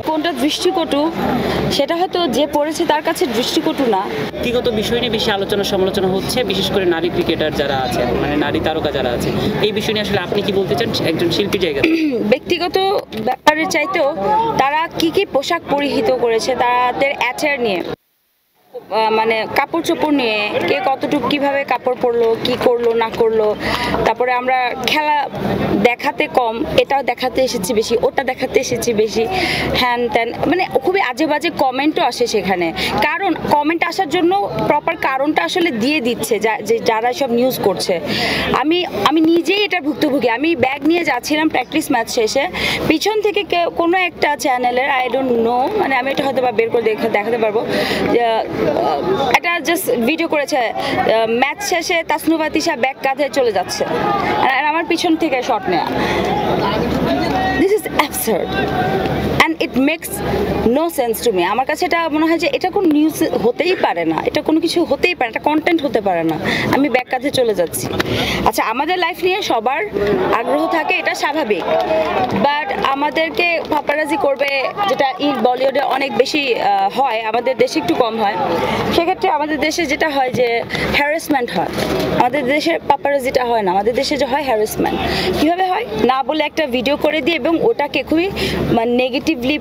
কোনটা দৃষ্টিকটু সেটা হয়তো যে পড়েছে তার কাছে দৃষ্টিকটু না। ব্যক্তিগত বিষয় নিয়ে বেশি আলোচনা সমালোচনা হচ্ছে, বিশেষ করে নারী ক্রিকেটার যারা আছে, মানে নারী তারকা যারা আছে, এই বিষয় নিয়ে আসলে আপনি কি বলতে চান একজন শিল্পীর জায়গা? ব্যক্তিগত ব্যাপারের চাইতেও তারা কি কি পোশাক পরিহিত করেছে, তাদের অ্যাটায়ার নিয়ে, মানে কাপড় চোপড় নিয়ে, কে কতটুকু কিভাবে কাপড় পরলো, কি করলো না করলো, তারপরে আমরা খেলা দেখাতে কম, এটাও দেখাতে এসেছি বেশি, ওটা দেখাতে এসেছি বেশি, হ্যান ত্যান, মানে খুবই আজে বাজে কমেন্টও আসে সেখানে। কারণ কমেন্ট আসার জন্য প্রপার কারণটা আসলে দিয়ে দিচ্ছে যারা সব নিউজ করছে। আমি নিজেই এটা ভুক্তভোগী। আমি ব্যাগ নিয়ে যাচ্ছিলাম প্র্যাকটিস ম্যাচ শেষে, পিছন থেকে কোনো একটা চ্যানেলের, আই ডোন্ট নো, মানে আমি এটা হয়তো বা বের করে দেখাতে পারবো, এটা জাস্ট ভিডিও করেছে, ম্যাচ শেষে তাসনুভা তিশা ব্যাগ কাঁধে চলে যাচ্ছে আর আমার পিছন থেকে শট নেয়া। This is absurd and it makes no sense to me. আমার কাছে এটা মনে হয় যে এটা কোনো নিউজ হতেই পারে না, এটা কোনো কিছু হতেই পারে, এটা কন্টেন্ট হতে পারে না। আমি ব্যাগ কাঁধে চলে যাচ্ছি। আচ্ছা, আমাদের লাইফ নিয়ে সবার আগ্রহ থাকে, এটা স্বাভাবিক, বাট আমাদেরকে পাপারাজি করবে, যেটা বলিউডে অনেক বেশি হয়, আমাদের দেশে একটু কম হয়। সেক্ষেত্রে আমাদের দেশে যেটা হয় যে হ্যারাসমেন্ট হয়, আমাদের দেশে পাপারাজিটা হয় না, আমাদের দেশে যে হয় হ্যারাসমেন্ট। কীভাবে হয় না বলে একটা ভিডিও করে দিয়ে এবং ওটাকে খুবই নেগেটিভলি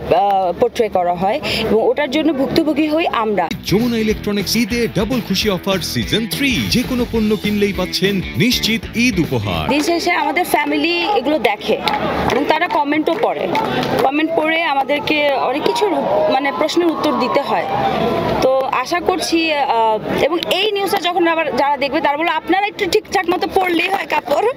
পোর্ট্রে করা হয় এবং ওটার জন্য ভুক্তভোগী হই আমরা। যমুনা ইলেকট্রনিক্স ঈদে ডাবল খুশি অফার সিজন 3, যে কোনো পণ্য কিনলেই পাচ্ছেন নিশ্চিত ঈদ উপহার। দিন শেষে আমাদের ফ্যামিলি এগুলো দেখে এবং তারা কমেন্টও পড়ে, কমেন্ট পড়ে আমাদেরকে অনেক কিছু মানে প্রশ্নের উত্তর দিতে হয়। তো আশা করছি, এবং এই নিউজটা যখন আবার যারা দেখবে তারা বলবে আপনারা একটু ঠিকঠাক মতো পড়লেই হয় কাপড়,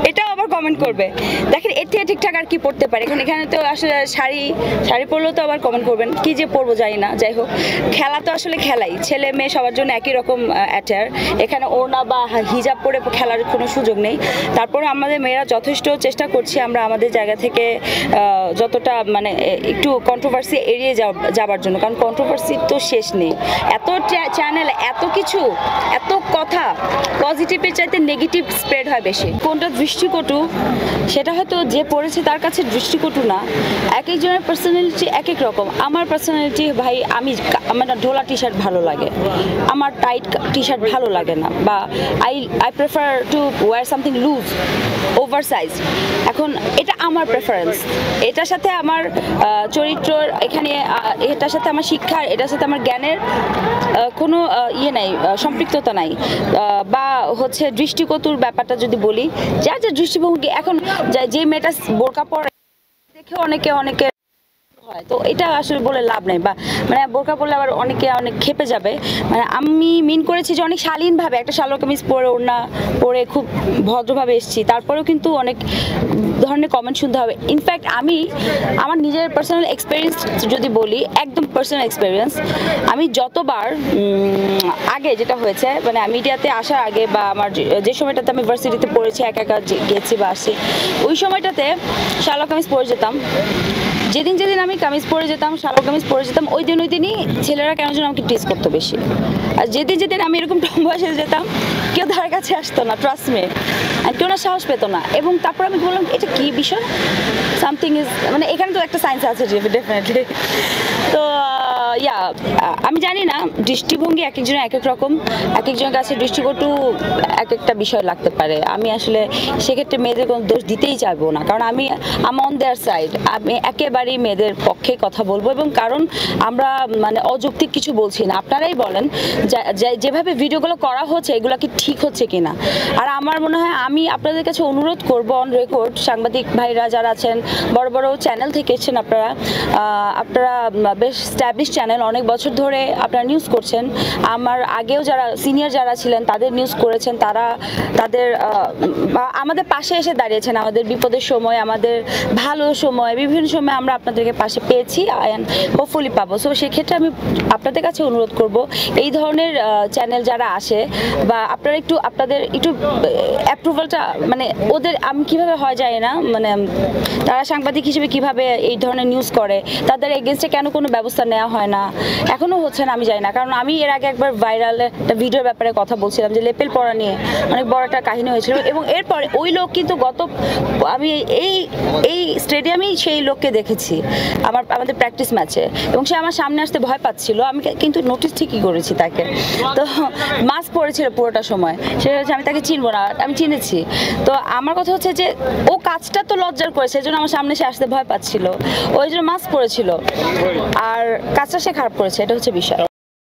এটাও আবার কমেন্ট করবে। দেখেন এর থেকে ঠিকঠাক আর কি পড়তে পারে, এখানে তো আসলে শাড়ি পরলেও তো আবার কমেন্ট করবেন, কি যে পরবো জানি না। যাই হোক, খেলা তো আসলে খেলাই, ছেলে মেয়ে সবার জন্য একই রকম অ্যাটায়ার, এখানে ওড়না বা হিজাব পরে খেলার কোনো সুযোগ নেই। তারপরে আমাদের মেয়েরা যথেষ্ট চেষ্টা করছি আমরা আমাদের জায়গা থেকে যতটা মানে একটু কন্ট্রোভার্সি এড়িয়ে যাবার জন্য, কারণ কন্ট্রোভার্সি তো শেষ নেই। এত চ্যানেল, এত কিছু, এত কথা, পজিটিভের চাইতে নেগেটিভ স্প্রেড হয় বেশি। কোনটা দৃষ্টিকটু সেটা হয়তো যে পড়েছে তার কাছে দৃষ্টিকটু না। এক একজনের পার্সোনালিটি এক এক রকম। আমার পার্সোনালিটি ভাই, আমার ঢোলা টি শার্ট ভালো লাগে, আমার টাইট টি শার্ট ভালো লাগে না, বা I prefer to wear something loose, over size. এখন এটা আমার প্রেফারেন্স, এটার সাথে আমার চরিত্রর, এখানে এটার সাথে আমার শিক্ষার, এটার সাথে আমার জ্ঞানের কোনো ইয়ে নাই, সম্পৃক্ততা নাই, বা হচ্ছে দৃষ্টিকটুর ব্যাপারটা যদি বলি, যার যে দৃষ্টিভঙ্গি, এখন যে মেয়েটা বোরকা পরে দেখে অনেকে হয়, তো এটা আসলে বলে লাভ নেই, বা মানে বোরকা পরলে আবার অনেক খেপে যাবে। মানে আমি মিন করেছি যে অনেক শালীনভাবে একটা সালোয়ার কামিজ পরে, ওড়না পরে খুব ভদ্রভাবে এসেছি, তারপরেও কিন্তু অনেক ধরনের কমেন্ট শুনতে হবে। ইনফ্যাক্ট আমি আমার নিজের পার্সোনাল এক্সপিরিয়েন্স যদি বলি, একদম পার্সোনাল এক্সপিরিয়েন্স, আমি যতবার আগে যেটা হয়েছে, মানে মিডিয়াতে আসার আগে বা আমার যে সময়টাতে আমি ইউনিভার্সিটিতে পড়েছি, একা গেছি বা আসছি, ওই সময়টাতে সালোয়ার কামিজ পরে যেতাম। যেদিন আমি কামিজ পরে যেতাম, সালোয়ার কামিজ পরে যেতাম, ওই দিনই ছেলেরা কেন যেন আমাকে টিজ করতো বেশি। আর যেদিন আমি এরকম টম্বয় সেজে যেতাম, কেউ ধারে কাছে আসতো না, ট্রাস্ট মি, আর কেউ না সাহস পেতো না। এবং তারপর আমি বললাম এটা কী বিষয়, সামথিং ইজ, মানে এখানে তো একটা সায়েন্স আছে ডেফিনেটলি। তো আমি জানি না, দৃষ্টিভঙ্গি এক একজনের এক এক রকম, এক একজনের কাছে দৃষ্টিকটু এক একটা বিষয় লাগতে পারে। আমি আসলে সেক্ষেত্রে মেয়েদের কোনো দোষ দিতেই চাইবো না, কারণ আমি অন দেয়ার সাইড, আমি একেবারেই মেয়েদের পক্ষে কথা বলবো। এবং কারণ আমরা মানে অযৌক্তিক কিছু বলছি না, আপনারাই বলেন যেভাবে ভিডিওগুলো করা হচ্ছে এগুলো কি ঠিক হচ্ছে কিনা। আর আমার মনে হয় আমি আপনাদের কাছে অনুরোধ করবো, অন রেকর্ড, সাংবাদিক ভাইরা যারা আছেন, বড় বড় চ্যানেল থেকে এসেছেন আপনারা বেশ স্ট্যাবলিশ চ্যানেল, অনেক বছর ধরে আপনারা নিউজ করছেন, আমার আগেও যারা সিনিয়র যারা ছিলেন তাদের নিউজ করেছেন, তাদের আমাদের পাশে এসে দাঁড়িয়েছেন, আমাদের বিপদের সময়, আমাদের ভালো সময়, বিভিন্ন সময় আমরা আপনাদেরকে পাশে পেয়েছি, হোপফুলি পাবো। সো সেক্ষেত্রে আমি আপনাদের কাছে অনুরোধ করব, এই ধরনের চ্যানেল যারা আসে, বা আপনারা আপনাদের একটু অ্যাপ্রুভালটা, মানে ওদের আমি কীভাবে হয় যায় না, মানে তারা সাংবাদিক হিসেবে কিভাবে এই ধরনের নিউজ করে, তাদের এগেনস্টে কেন কোনো ব্যবস্থা নেওয়া হয় না, এখনো হচ্ছে না আমি জানি না, কারণ আমি এর আগে একবার ভাইরাল একটা ভিডিওর ব্যাপারে কথা বলছিলাম যে লেপেল পড়া নিয়ে অনেক বড় একটা কাহিনী হয়েছিল, এবং এরপরে ওই লোক কিন্তু আমি এই স্টেডিয়ামেই সেই লোককে দেখেছি আমাদের প্র্যাকটিস ম্যাচে, এবং সে আমার সামনে আসতে ভয় পাচ্ছিল, আমি কিন্তু নোটিস ঠিকই করেছি তাকে। তো মাস্ক পরেছিল পুরোটা সময়, সে হচ্ছে আমি তাকে চিনবো না, আমি চিনেছি। তো আমার কথা হচ্ছে যে ও কাজটা তো লজ্জার করেছে, এই জন্য আমার সামনে সে আসতে ভয় পাচ্ছিল, ওই জন্য মাস্ক পরেছিল, আর কাজটা সে খারাপ করেছে, এটা হচ্ছে বিষয়।